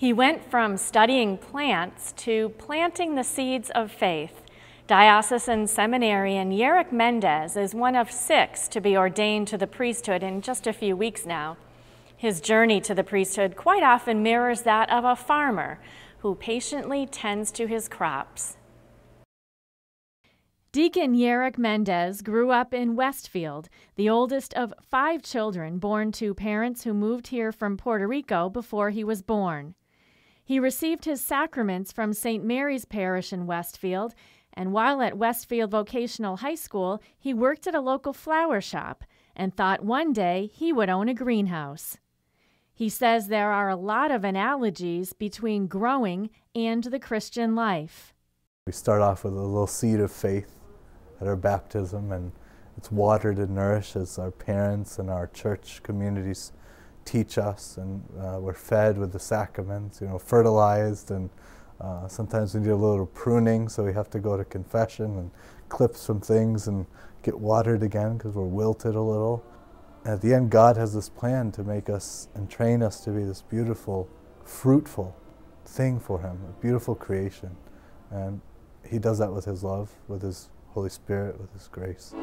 He went from studying plants to planting the seeds of faith. Diocesan Seminarian Yerick Mendez is one of 6 to be ordained to the priesthood in just a few weeks now. His journey to the priesthood quite often mirrors that of a farmer who patiently tends to his crops. Deacon Yerick Mendez grew up in Westfield, the oldest of 5 children born to parents who moved here from Puerto Rico before he was born. He received his sacraments from St. Mary's Parish in Westfield, and while at Westfield Vocational High School, he worked at a local flower shop and thought one day he would own a greenhouse. He says there are a lot of analogies between growing and the Christian life. We start off with a little seed of faith at our baptism, and it's watered and nourished as our parents and our church communities teach us, and we're fed with the sacraments, fertilized, and sometimes we need a little pruning, so we have to go to confession and clip some things and get watered again because we're wilted a little. At the end, God has this plan to make us and train us to be this beautiful, fruitful thing for Him, a beautiful creation. And He does that with His love, with His Holy Spirit, with His grace.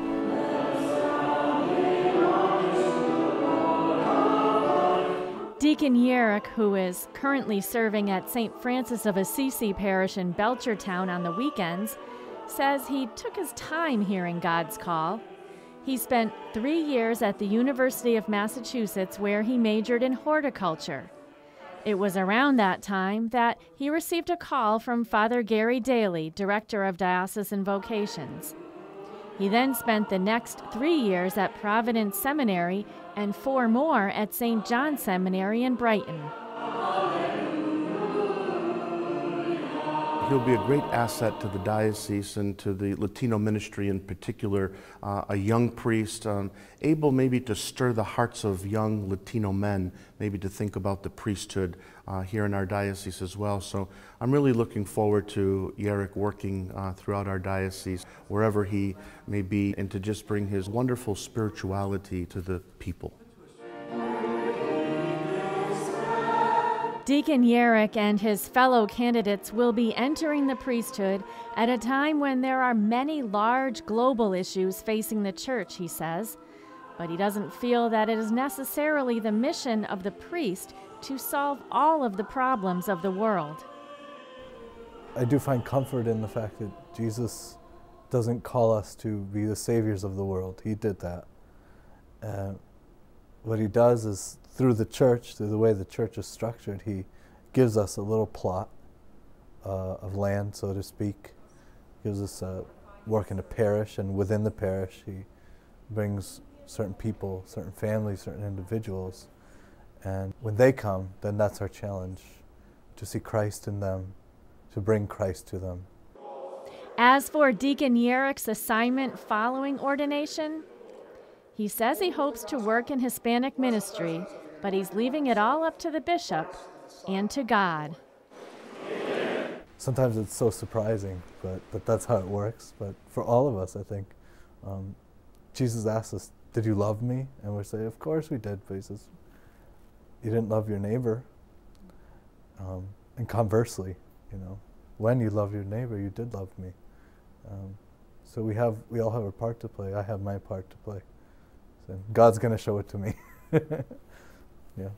Deacon Yerick, who is currently serving at St. Francis of Assisi Parish in Belchertown on the weekends, says he took his time hearing God's call. He spent 3 years at the University of Massachusetts, where he majored in horticulture. It was around that time that he received a call from Father Gary Daly, Director of Diocesan Vocations. He then spent the next 3 years at Providence Seminary and 4 more at St. John Seminary in Brighton. He'll be a great asset to the diocese and to the Latino ministry in particular, a young priest, able maybe to stir the hearts of young Latino men, maybe to think about the priesthood here in our diocese as well. So I'm really looking forward to Yerick working throughout our diocese, wherever he may be, and to just bring his wonderful spirituality to the people. Deacon Yerick and his fellow candidates will be entering the priesthood at a time when there are many large global issues facing the church, he says. But he doesn't feel that it is necessarily the mission of the priest to solve all of the problems of the world. I do find comfort in the fact that Jesus doesn't call us to be the saviors of the world. He did that. What He does is, through the church, through the way the church is structured, He gives us a little plot of land, so to speak. Gives us work in a parish, and within the parish He brings certain people, certain families, certain individuals. And when they come, then that's our challenge, to see Christ in them, to bring Christ to them. As for Deacon Yerick's assignment following ordination, he says he hopes to work in Hispanic ministry, but he's leaving it all up to the bishop and to God. Sometimes it's so surprising, but that's how it works. But for all of us, I think, Jesus asks us, "Did you love me?" And we say, "Of course we did." But He says, "You didn't love your neighbor." And conversely, when you love your neighbor, you did love me. So we all have a part to play. I have my part to play. So God's going to show it to me. Yeah.